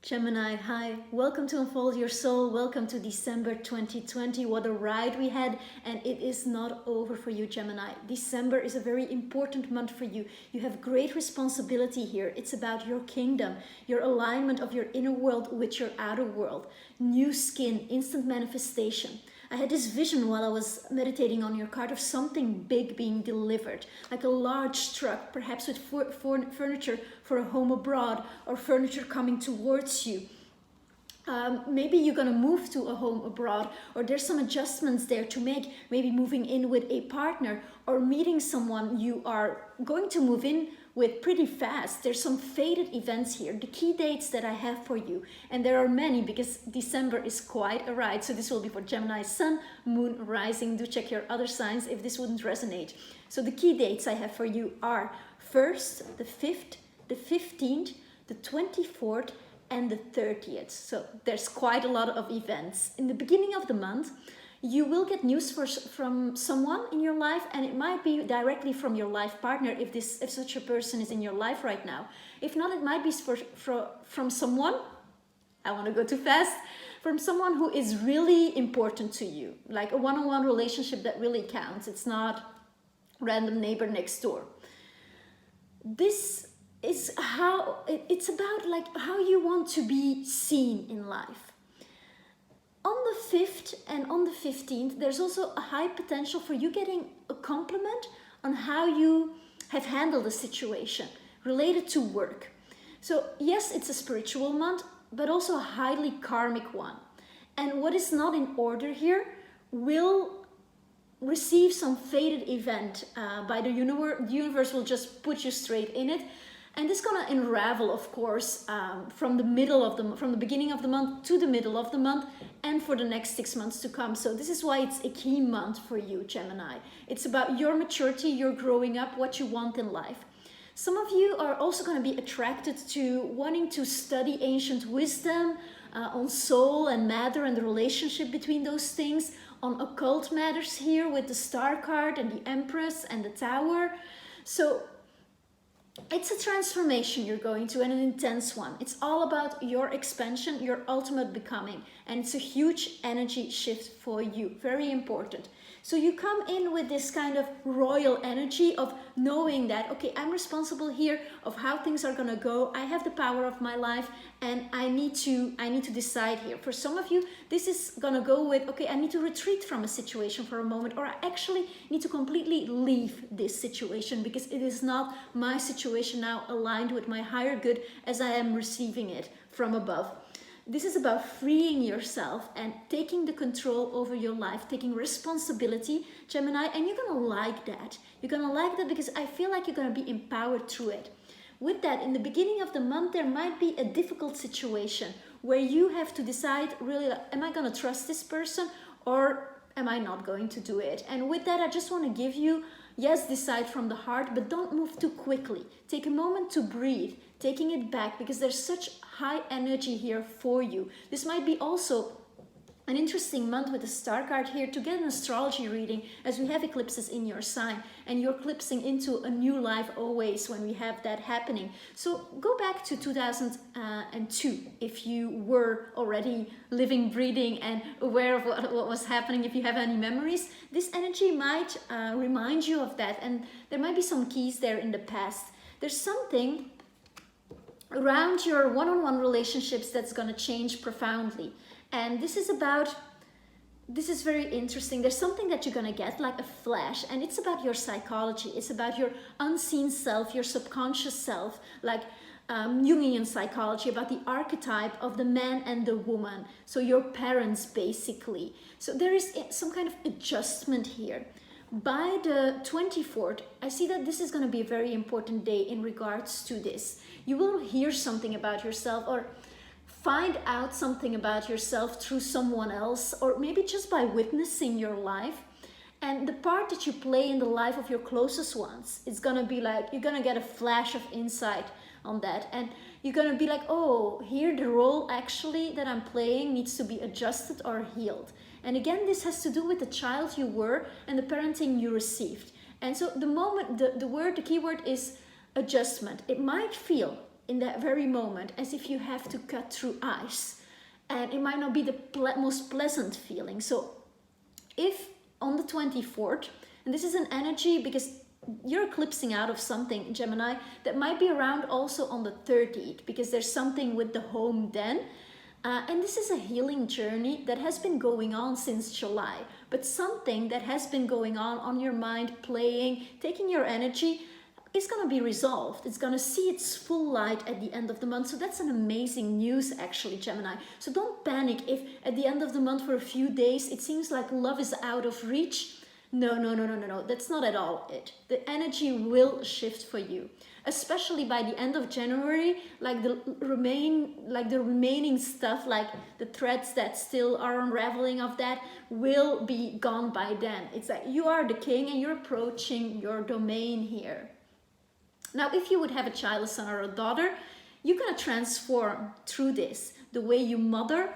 Gemini, hi, welcome to Unfold Your Soul, welcome to December 2020. What a ride we had, and it is not over for you, Gemini. December is a very important month for you. You have great responsibility here. It's about your kingdom, your alignment of your inner world with your outer world, new skin, instant manifestation. I had this vision while I was meditating on your card of something big being delivered, like a large truck, perhaps with furniture for a home abroad or furniture coming towards you. Maybe you're going to move to a home abroad, or there's some adjustments there to make, maybe moving in with a partner or meeting someone you are going to move in with pretty fast. There's some fated events here, the key dates that I have for you, and there are many because December is quite a ride. So this will be for Gemini Sun, Moon, Rising. Do check your other signs if this wouldn't resonate. So the key dates I have for you are 1st, the 5th, the 15th, the 24th, and the 30th. So there's quite a lot of events. In the beginning of the month, you will get news from someone in your life, and it might be directly from your life partner if such a person is in your life right now. If not, it might be from someone, I want to go too fast, from someone who is really important to you, like a one-on-one relationship that really counts. It's not random neighbor next door. This is how it's about, like, how you want to be seen in life. On the 5th and on the 15th, there's also a high potential for you getting a compliment on how you have handled a situation related to work. So yes, it's a spiritual month, but also a highly karmic one. And what is not in order here will receive some fated event by the universe. The universe will just put you straight in it. And this is gonna unravel, of course, from the beginning of the month to the middle of the month, and for the next 6 months to come. So this is why it's a key month for you, Gemini. It's about your maturity, your growing up, what you want in life. Some of you are also going to be attracted to wanting to study ancient wisdom on soul and matter and the relationship between those things, on occult matters here with the Star card and the Empress and the Tower. So it's a transformation you're going to, and an intense one. It's all about your expansion, your ultimate becoming, and it's a huge energy shift for you. Very important. So you come in with this kind of royal energy of knowing that, okay, I'm responsible here of how things are gonna go. I have the power of my life, and I need to decide here. For some of you, this is gonna go with, okay, I need to retreat from a situation for a moment, or I actually need to completely leave this situation because it is not my situation now aligned with my higher good as I am receiving it from above. This is about freeing yourself and taking the control over your life, taking responsibility, Gemini, and you're gonna like that. You're gonna like that because I feel like you're gonna be empowered through it. With that, in the beginning of the month, there might be a difficult situation where you have to decide, really, am I gonna trust this person or am I not going to do it? And with that, I just wanna give you, yes, decide from the heart, but don't move too quickly. Take a moment to breathe, taking it back, because there's such high energy here for you. This might be also an interesting month with the Star card here to get an astrology reading, as we have eclipses in your sign, and you're eclipsing into a new life always when we have that happening. So go back to 2002 if you were already living, breathing, and aware of what was happening. If you have any memories, this energy might remind you of that, and there might be some keys there in the past. There's something around your one-on-one relationships that's going to change profoundly. And this is very interesting. There's something that you're going to get, like a flash, and it's about your psychology. It's about your unseen self, your subconscious self, like Jungian psychology, about the archetype of the man and the woman. So your parents, basically. So there is some kind of adjustment here. By the 24th, I see that this is going to be a very important day in regards to this. You will hear something about yourself, or find out something about yourself through someone else, or maybe just by witnessing your life. And the part that you play in the life of your closest ones, it's going to be like, you're going to get a flash of insight on that. And you're going to be like, oh, here the role actually that I'm playing needs to be adjusted or healed. And again, this has to do with the child you were and the parenting you received. And so the moment, the keyword is adjustment. It might feel in that very moment as if you have to cut through ice. And it might not be the most pleasant feeling. So if on the 24th, and this is an energy because you're eclipsing out of something, Gemini, that might be around also on the 30th, because there's something with the home then. And this is a healing journey that has been going on since July, but something that has been going on your mind, playing, taking your energy, is going to be resolved. It's going to see its full light at the end of the month. So that's an amazing news, actually, Gemini. So don't panic if at the end of the month for a few days it seems like love is out of reach. No. That's not at all it. The energy will shift for you, especially by the end of January. Like the remaining stuff, like the threads that still are unraveling of that, will be gone by then. It's like you are the king and you're approaching your domain here. Now, if you would have a child, a son or a daughter, you're going to transform through this, the way you mother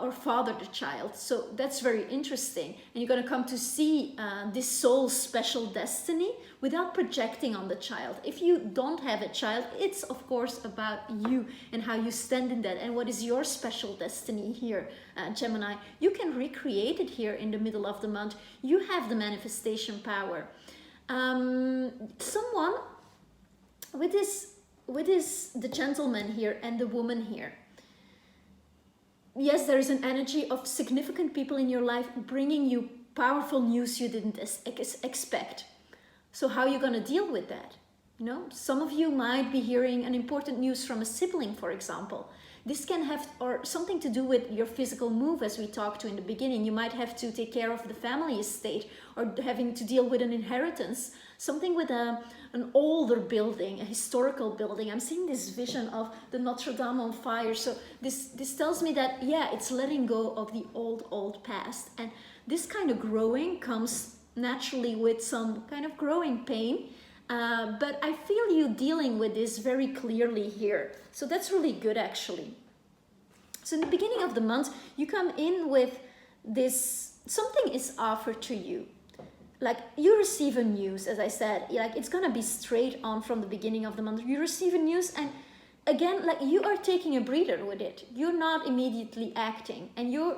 or father the child. So that's very interesting. And you're going to come to see this soul's special destiny without projecting on the child. If you don't have a child, it's of course about you and how you stand in that. And what is your special destiny here, Gemini? You can recreate it here in the middle of the month. You have the manifestation power. Someone with the gentleman here and the woman here. Yes, there is an energy of significant people in your life bringing you powerful news you didn't expect. So how are you going to deal with that? You know, some of you might be hearing an important news from a sibling, for example. This can have or something to do with your physical move, as we talked to in the beginning. You might have to take care of the family estate or having to deal with an inheritance. Something with an older building, a historical building. I'm seeing this vision of the Notre Dame on fire. So this tells me that, yeah, it's letting go of the old past. And this kind of growing comes naturally with some kind of growing pain. But I feel you dealing with this very clearly here. So that's really good, actually. So in the beginning of the month, you come in with this, something is offered to you. Like you receive a news, as I said, like it's going to be straight on from the beginning of the month. You receive a news and again, like you are taking a breather with it. You're not immediately acting and you're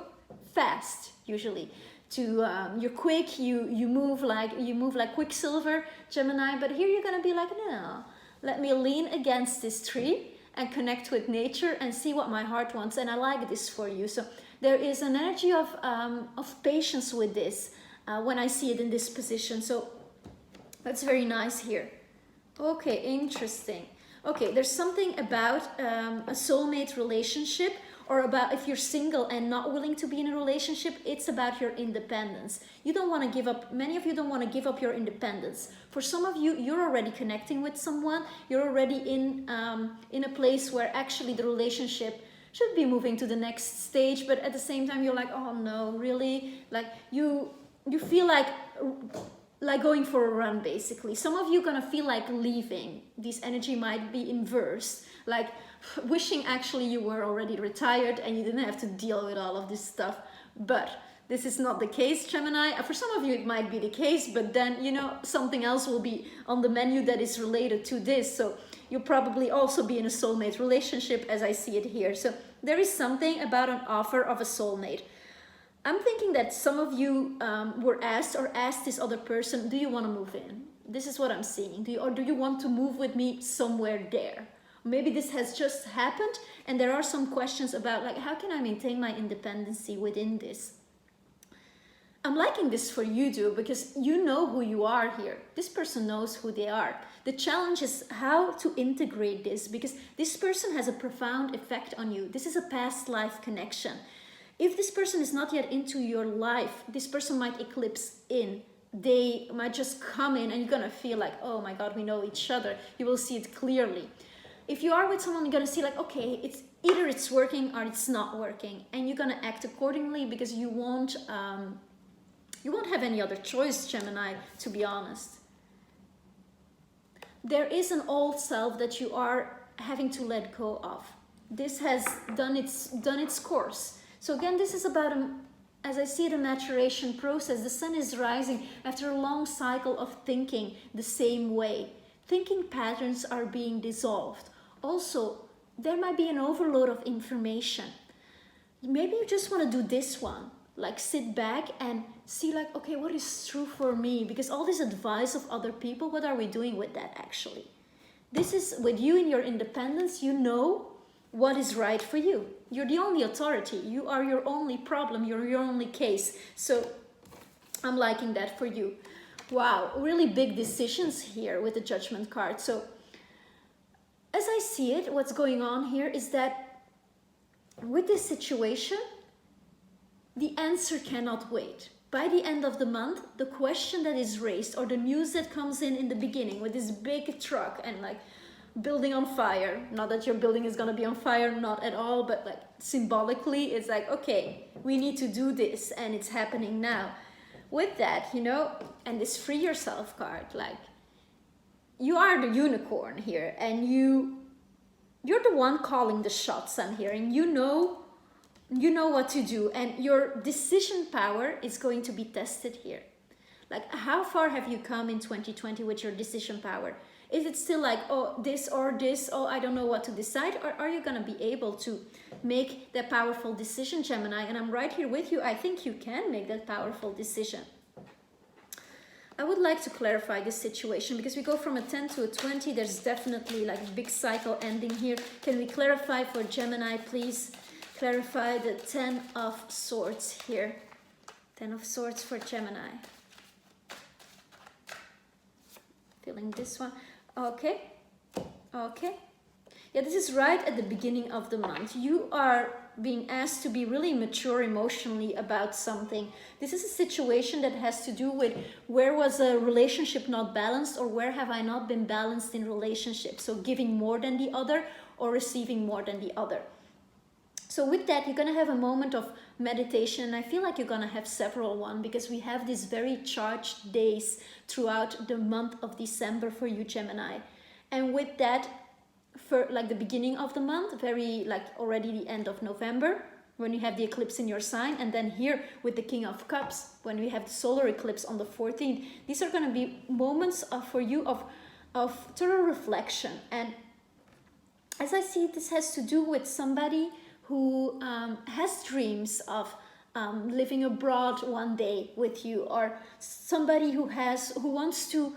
fast usually. You're quick, you move like Quicksilver, Gemini, but here you're gonna be like, no, let me lean against this tree and connect with nature and see what my heart wants. And I like this for you. So there is an energy of patience with this when I see it in this position. So that's very nice here. Okay, interesting. Okay, there's something about a soulmate relationship, or about if you're single and not willing to be in a relationship, it's about your independence. You don't want to give up, many of you don't want to give up your independence. For some of you, you're already connecting with someone, you're already in a place where actually the relationship should be moving to the next stage, but at the same time you're like, oh no, really? Like you feel like going for a run, basically. Some of you are gonna feel like leaving. This energy might be inverse, like wishing actually you were already retired and you didn't have to deal with all of this stuff. But this is not the case, Gemini. For some of you it might be the case, but then, you know, something else will be on the menu that is related to this. So you'll probably also be in a soulmate relationship, as I see it here. So there is something about an offer of a soulmate. I'm thinking that some of you were asked this other person, do you want to move in? This is what I'm seeing. Do you want to move with me somewhere there? Maybe this has just happened and there are some questions about like, how can I maintain my independency within this? I'm liking this for you too, because you know who you are here. This person knows who they are. The challenge is how to integrate this, because this person has a profound effect on you. This is a past life connection. If this person is not yet into your life, this person might eclipse in. They might just come in and you're gonna feel like, oh my God, we know each other. You will see it clearly. If you are with someone, you're gonna see like, okay, it's either it's working or it's not working, and you're gonna act accordingly because you won't have any other choice, Gemini, to be honest. There is an old self that you are having to let go of. This has done its course. So again, this is about as I see the maturation process. The sun is rising after a long cycle of thinking the same way. Thinking patterns are being dissolved. Also, there might be an overload of information. Maybe you just want to do this one, like sit back and see like, okay, what is true for me? Because all this advice of other people, what are we doing with that actually? This is with you in your independence, you know what is right for you. You're the only authority. You are your only problem. You're your only case. So I'm liking that for you. Wow, really big decisions here with the Judgment card. So as I see it, what's going on here is that with this situation, the answer cannot wait. By the end of the month, the question that is raised or the news that comes in the beginning with this big truck and like building on fire, not that your building is going to be on fire, not at all, but like symbolically, it's like, okay, we need to do this and it's happening now. With that, you know, and this free yourself card, like you are the unicorn here and you're the one calling the shots on here, and you know what to do, and your decision power is going to be tested here. Like, how far have you come in 2020 with your decision power? Is it still like, oh, this or this, oh, I don't know what to decide? Or are you going to be able to make that powerful decision, Gemini? And I'm right here with you. I think you can make that powerful decision. I would like to clarify this situation because we go from a 10 to a 20. There's definitely like a big cycle ending here. Can we clarify for Gemini, please? Clarify the 10 of Swords here. 10 of Swords for Gemini. Feeling this one. Okay. Okay. Yeah, this is right at the beginning of the month. You are being asked to be really mature emotionally about something. This is a situation that has to do with where was a relationship not balanced, or where have I not been balanced in relationships. So giving more than the other or receiving more than the other. So with that, you're going to have a moment of meditation. And I feel like you're going to have several ones because we have these very charged days throughout the month of December for you, Gemini. And with that, for like the beginning of the month, very like already the end of November, when you have the eclipse in your sign, and then here with the King of Cups, when we have the solar eclipse on the 14th, these are going to be moments for you of total reflection. And as I see, this has to do with somebody who has dreams of living abroad one day with you, or somebody who wants to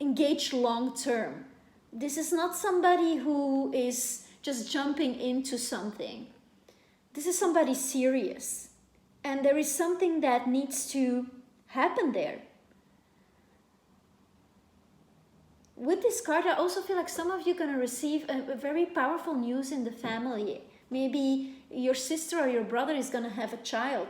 engage long term. This is not somebody who is just jumping into something. This is somebody serious. And there is something that needs to happen there. With this card, I also feel like some of you are going to receive a very powerful news in the family. Maybe your sister or your brother is going to have a child.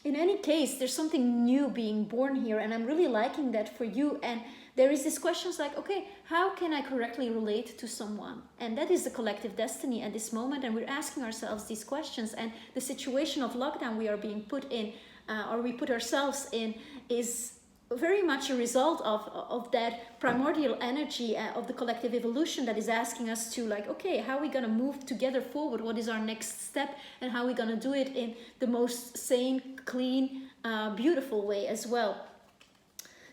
In any case, there's something new being born here, and I'm really liking that for you. And there is this questions like, okay, how can I correctly relate to someone? And that is the collective destiny at this moment. And we're asking ourselves these questions. And the situation of lockdown we are being put in, or we put ourselves in, is very much a result of that primordial energy of the collective evolution that is asking us to like, okay, how are we going to move together forward? What is our next step? And how are we going to do it in the most sane, clean, beautiful way as well?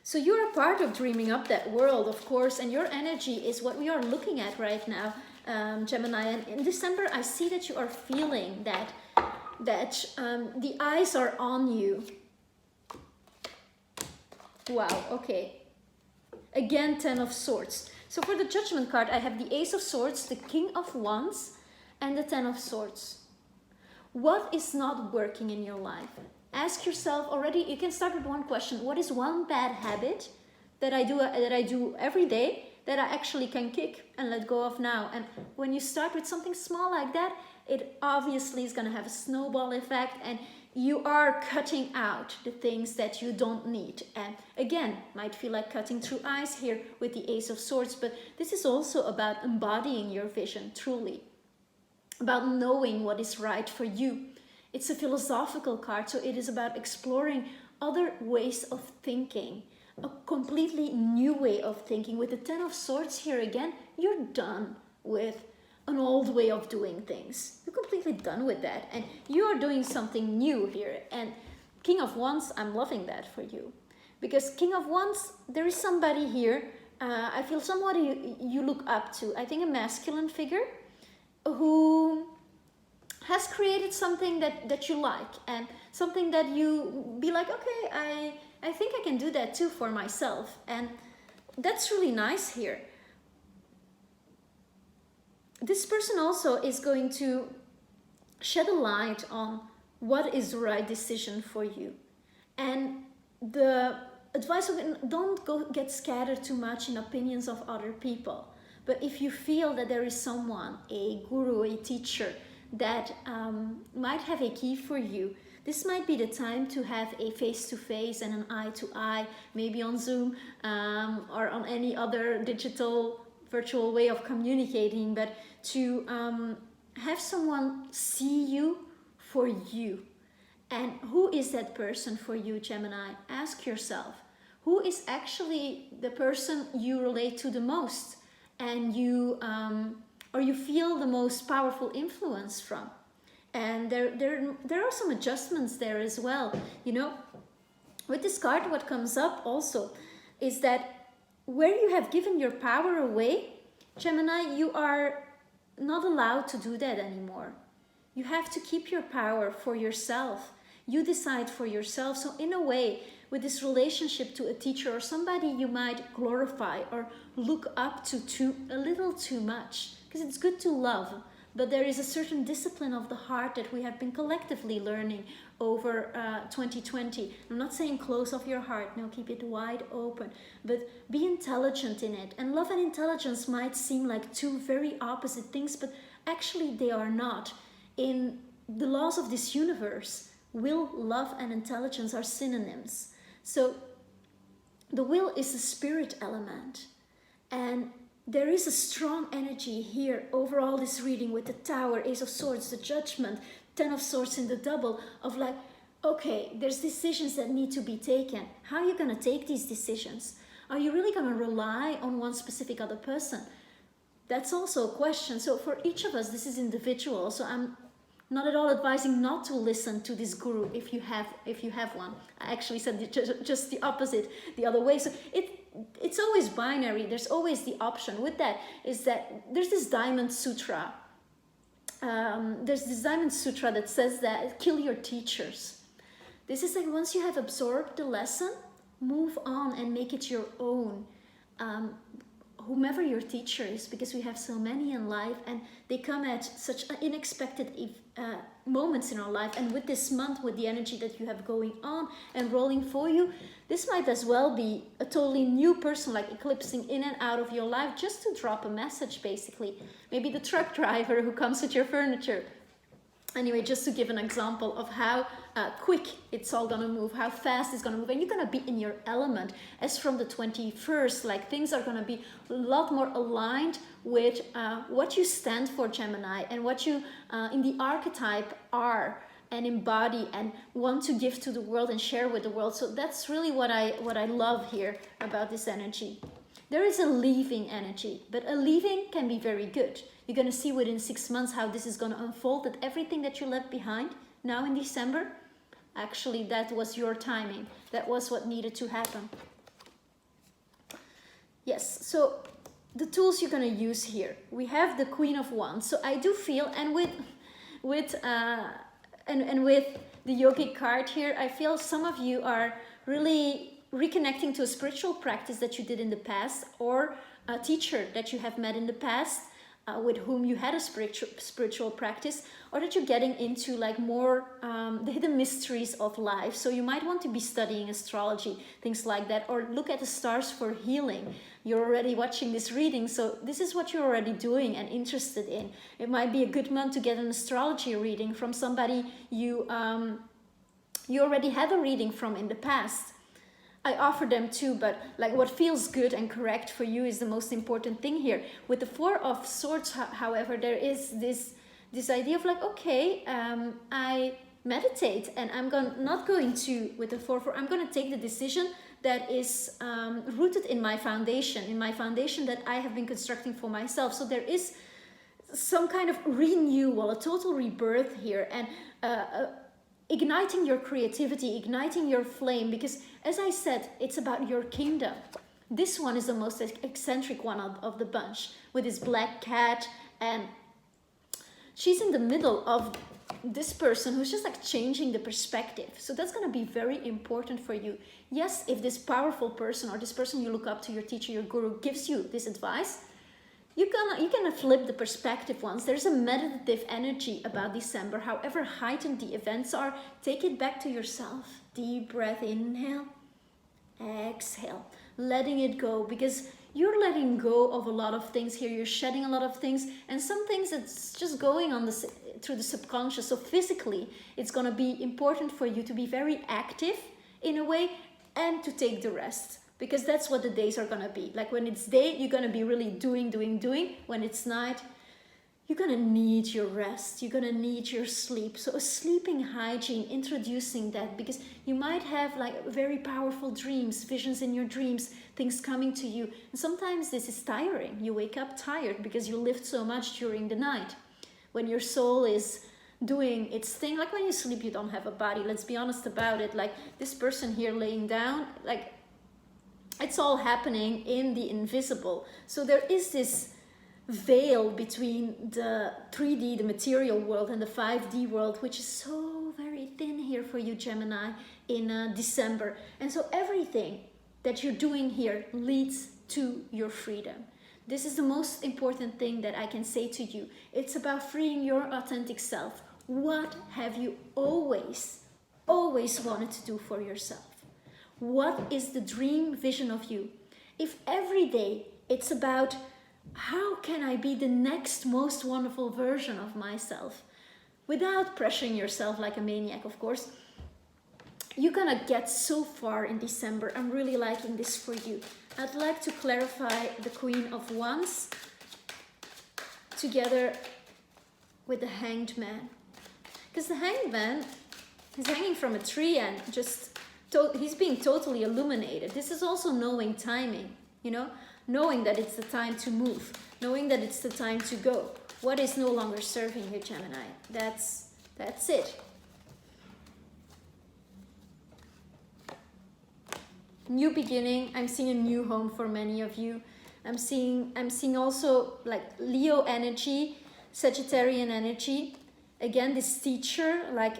So you're a part of dreaming up that world, of course, and your energy is what we are looking at right now, Gemini. And in December, I see that you are feeling that the eyes are on you. Wow, okay. Again, 10 of Swords. So for the Judgment card, I have the Ace of Swords, the King of Wands, and the 10 of Swords. What is not working in your life? Ask yourself already, you can start with one question. What is one bad habit that I do every day that I actually can kick and let go of now? And when you start with something small like that, it obviously is going to have a snowball effect, and you are cutting out the things that you don't need. And again, might feel like cutting through ice here with the Ace of Swords, but this is also about embodying your vision truly, about knowing what is right for you. It's a philosophical card, so it is about exploring other ways of thinking, a completely new way of thinking. With the 10 of Swords here again, you're done with an old way of doing things. You're completely done with that, and you are doing something new here. And King of Wands, I'm loving that for you, because King of Wands, there is somebody here I feel somebody you look up to. I think a masculine figure who has created something that you like, and something that you be like, okay, I think I can do that too for myself. And that's really nice here. This person also is going to shed a light on what is the right decision for you. And the advice of it, don't get scattered too much in opinions of other people. But if you feel that there is someone, a guru, a teacher, that might have a key for you, this might be the time to have a face-to-face and an eye-to-eye, maybe on Zoom or on any other digital virtual way of communicating, but to have someone see you for you. And who is that person for you, Gemini? Ask yourself, who is actually the person you relate to the most, and you or you feel the most powerful influence from? And there are some adjustments there as well. You know, with this card, what comes up also is that where you have given your power away, Gemini, you are not allowed to do that anymore. You have to keep your power for yourself. You decide for yourself. So in a way, with this relationship to a teacher or somebody you might glorify or look up to a little too much, because it's good to love, but there is a certain discipline of the heart that we have been collectively learning over 2020. I'm not saying close off your heart, no, keep it wide open, but be intelligent in it. And love and intelligence might seem like two very opposite things, but actually they are not. In the laws of this universe, will, love, and intelligence are synonyms. So the will is the spirit element, and there is a strong energy here over all this reading with the Tower, Ace of Swords, the Judgment, Ten of Swords in the double, of like, okay, there's decisions that need to be taken. How are you going to take these decisions? Are you really going to rely on one specific other person? That's also a question. So for each of us, this is individual. So I'm not at all advising not to listen to this guru if you have one. I actually said just the opposite, the other way. So it's always binary. There's always the option. With that is that there's this Diamond Sutra. There's this Diamond Sutra that says that kill your teachers. This is like once you have absorbed the lesson, move on and make it your own. Whomever your teacher is, because we have so many in life and they come at such unexpected moments in our life. And with this month, with the energy that you have going on and rolling for you, this might as well be a totally new person, like eclipsing in and out of your life, just to drop a message, basically. Maybe the truck driver who comes with your furniture. Anyway, just to give an example of how quick it's all gonna move, how fast it's gonna move, and you're gonna be in your element. As from the 21st, like things are gonna be a lot more aligned with what you stand for, Gemini, and what you in the archetype are and embody and want to give to the world and share with the world. So that's really what I love here about this energy. There is a leaving energy, but a leaving can be very good. You're going to see within 6 months how this is going to unfold, that everything that you left behind now in December, actually that was your timing. That was what needed to happen. Yes, so the tools you're going to use here. We have the Queen of Wands. So I do feel, and with the yogic card here, I feel some of you are really reconnecting to a spiritual practice that you did in the past, or a teacher that you have met in the past, with whom you had a spiritual practice, or that you're getting into like more the hidden mysteries of life. So you might want to be studying astrology, things like that, or look at the stars for healing. You're already watching this reading, so this is what you're already doing and interested in. It might be a good month to get an astrology reading from somebody you already had a reading from in the past. I offer them too, but like what feels good and correct for you is the most important thing here. With the Four of Swords, however, there is this idea of like, okay, I meditate and I'm not going to, with the I'm going to take the decision that is rooted in my foundation that I have been constructing for myself. So there is some kind of renewal, a total rebirth here, and igniting your creativity, igniting your flame, because as I said, it's about your kingdom. This one is the most eccentric one of the bunch, with his black cat, and she's in the middle of this person who's just like changing the perspective. So that's going to be very important for you. Yes, if this powerful person or this person you look up to, your teacher, your guru, gives you this advice, you can flip the perspective once. There's a meditative energy about December. However heightened the events are, take it back to yourself. Deep breath, inhale, exhale, letting it go, because you're letting go of a lot of things here. You're shedding a lot of things, and some things it's just going on through the subconscious. So physically, it's going to be important for you to be very active in a way and to take the rest, because that's what the days are going to be. Like when it's day, you're going to be really doing. When it's night, you're going to need your rest. You're going to need your sleep. So a sleeping hygiene, introducing that, because you might have like very powerful dreams, visions in your dreams, things coming to you. And sometimes this is tiring. You wake up tired because you lived so much during the night. When your soul is doing its thing, like when you sleep, you don't have a body. Let's be honest about it. Like this person here laying down, like it's all happening in the invisible. So there is this veil between the 3D, the material world, and the 5D world, which is so very thin here for you, Gemini, in December. And so everything that you're doing here leads to your freedom. This is the most important thing that I can say to you. It's about freeing your authentic self. What have you always wanted to do for yourself? What is the dream vision of you? If every day it's about how can I be the next most wonderful version of myself, without pressuring yourself like a maniac, of course, you're gonna get so far in December. I'm really liking this for you. I'd like to clarify the Queen of Wands together with the Hanged Man, because the Hanged Man is hanging from a tree and just he's being totally illuminated. This is also knowing timing, you know, knowing that it's the time to move, knowing that it's the time to go. What is no longer serving you, Gemini? That's it. New beginning. I'm seeing a new home for many of you. I'm seeing also like Leo energy, Sagittarian energy. Again, this teacher, like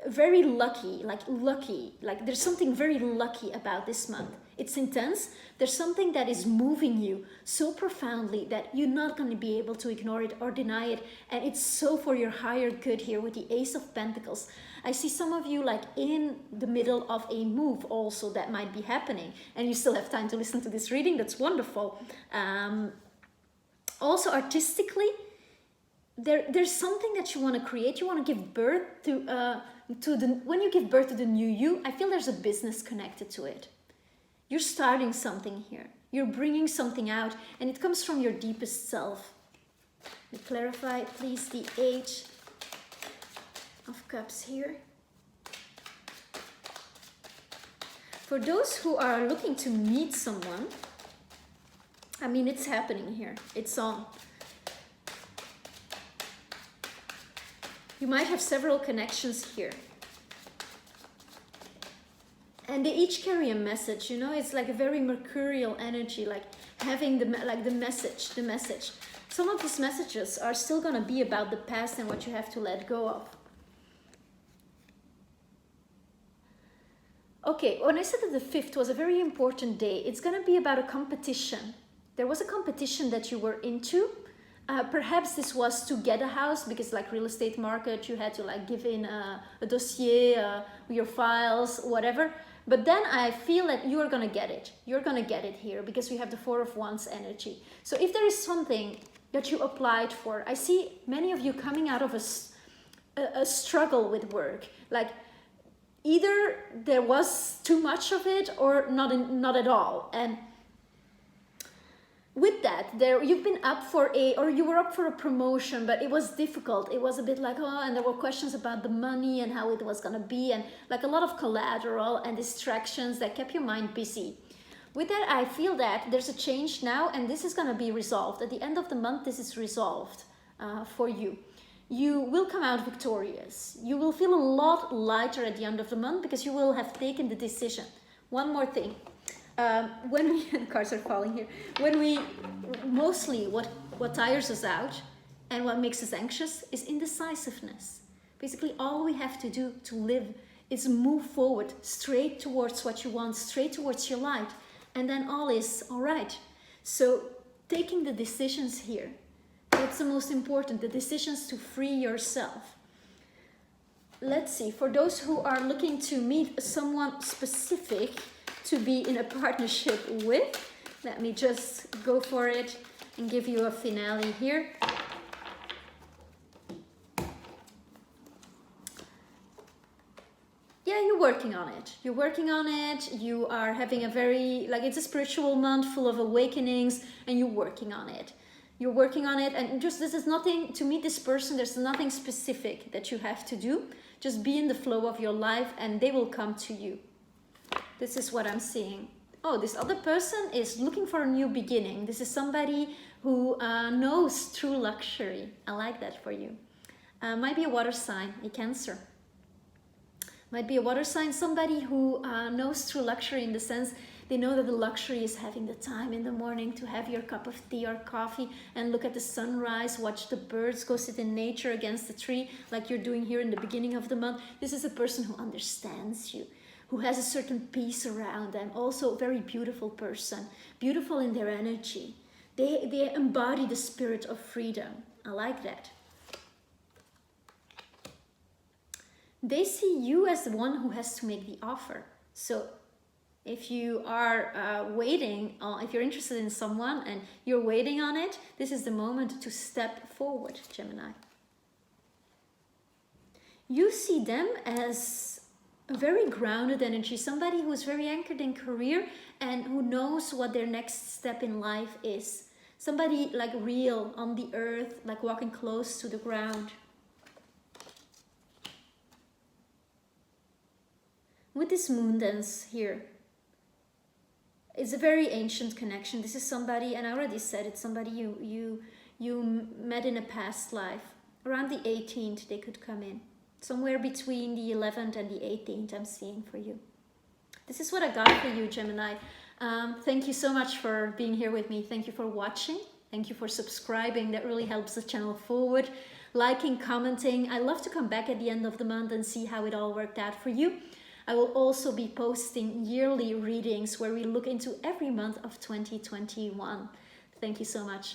very lucky, like there's something very lucky about this month. It's intense. There's something that is moving you so profoundly that you're not going to be able to ignore it or deny it. And it's so for your higher good here with the Ace of Pentacles. I see some of you like in the middle of a move also that might be happening. And you still have time to listen to this reading. That's wonderful. Also artistically, there's something that you want to create. You want to give birth when you give birth to the new you, I feel there's a business connected to it. You're starting something here. You're bringing something out, and it comes from your deepest self. Let me clarify, please, the Eight of Cups here. For those who are looking to meet someone, I mean, it's happening here. It's on. You might have several connections here. And they each carry a message, you know, it's like a very mercurial energy, like having the message. Some of these messages are still going to be about the past and what you have to let go of. Okay, when I said that the 5th was a very important day, it's going to be about a competition. There was a competition that you were into. Perhaps this was to get a house, because like real estate market, you had to like give in a dossier, your files, whatever. But then I feel that you're going to get it. You're going to get it here because we have the Four of Wands energy. So if there is something that you applied for, I see many of you coming out of a struggle with work. Like either there was too much of it or not at all. And with that, you've been up for you were up for a promotion, but it was difficult. It was a bit like, and there were questions about the money and how it was going to be, and like a lot of collateral and distractions that kept your mind busy. With that, I feel that there's a change now, and this is going to be resolved. At the end of the month, this is resolved for you. You will come out victorious. You will feel a lot lighter at the end of the month because you will have taken the decision. One more thing. When we, and cards are falling here, when we, mostly what tires us out and what makes us anxious is indecisiveness. Basically, all we have to do to live is move forward, straight towards what you want, straight towards your light, and then all is all right. So taking the decisions here, that's the most important, the decisions to free yourself. Let's see, for those who are looking to meet someone specific to be in a partnership with, let me just go for it and give you a finale here. Yeah, you're working on it. You're working on it. You are having a very, like, it's a spiritual month full of awakenings, and you're working on it. You're working on it, and just, this is nothing, to meet this person, there's nothing specific that you have to do. Just be in the flow of your life, and they will come to you. This is what I'm seeing. Oh, this other person is looking for a new beginning. This is somebody who knows true luxury. I like that for you. Might be a water sign, a Cancer. Might be a water sign, somebody who knows true luxury in the sense they know that the luxury is having the time in the morning to have your cup of tea or coffee and look at the sunrise, watch the birds, go sit in nature against the tree like you're doing here in the beginning of the month. This is a person who understands you, who has a certain peace around them. Also a very beautiful person, beautiful in their energy. They embody the spirit of freedom. I like that. They see you as the one who has to make the offer. So if you are waiting, if you're interested in someone and you're waiting on it, this is the moment to step forward, Gemini. You see them as a very grounded energy, somebody who is very anchored in career and who knows what their next step in life is. Somebody like real on the earth, like walking close to the ground. With this moon dance here, it's a very ancient connection. This is somebody, and I already said it's somebody you met in a past life. Around the 18th they could come in. Somewhere between the 11th and the 18th I'm seeing for you. This is what I got for you, Gemini. Thank you so much for being here with me. Thank you for watching. Thank you for subscribing. That really helps the channel forward. Liking, commenting. I love to come back at the end of the month and see how it all worked out for you. I will also be posting yearly readings where we look into every month of 2021. Thank you so much.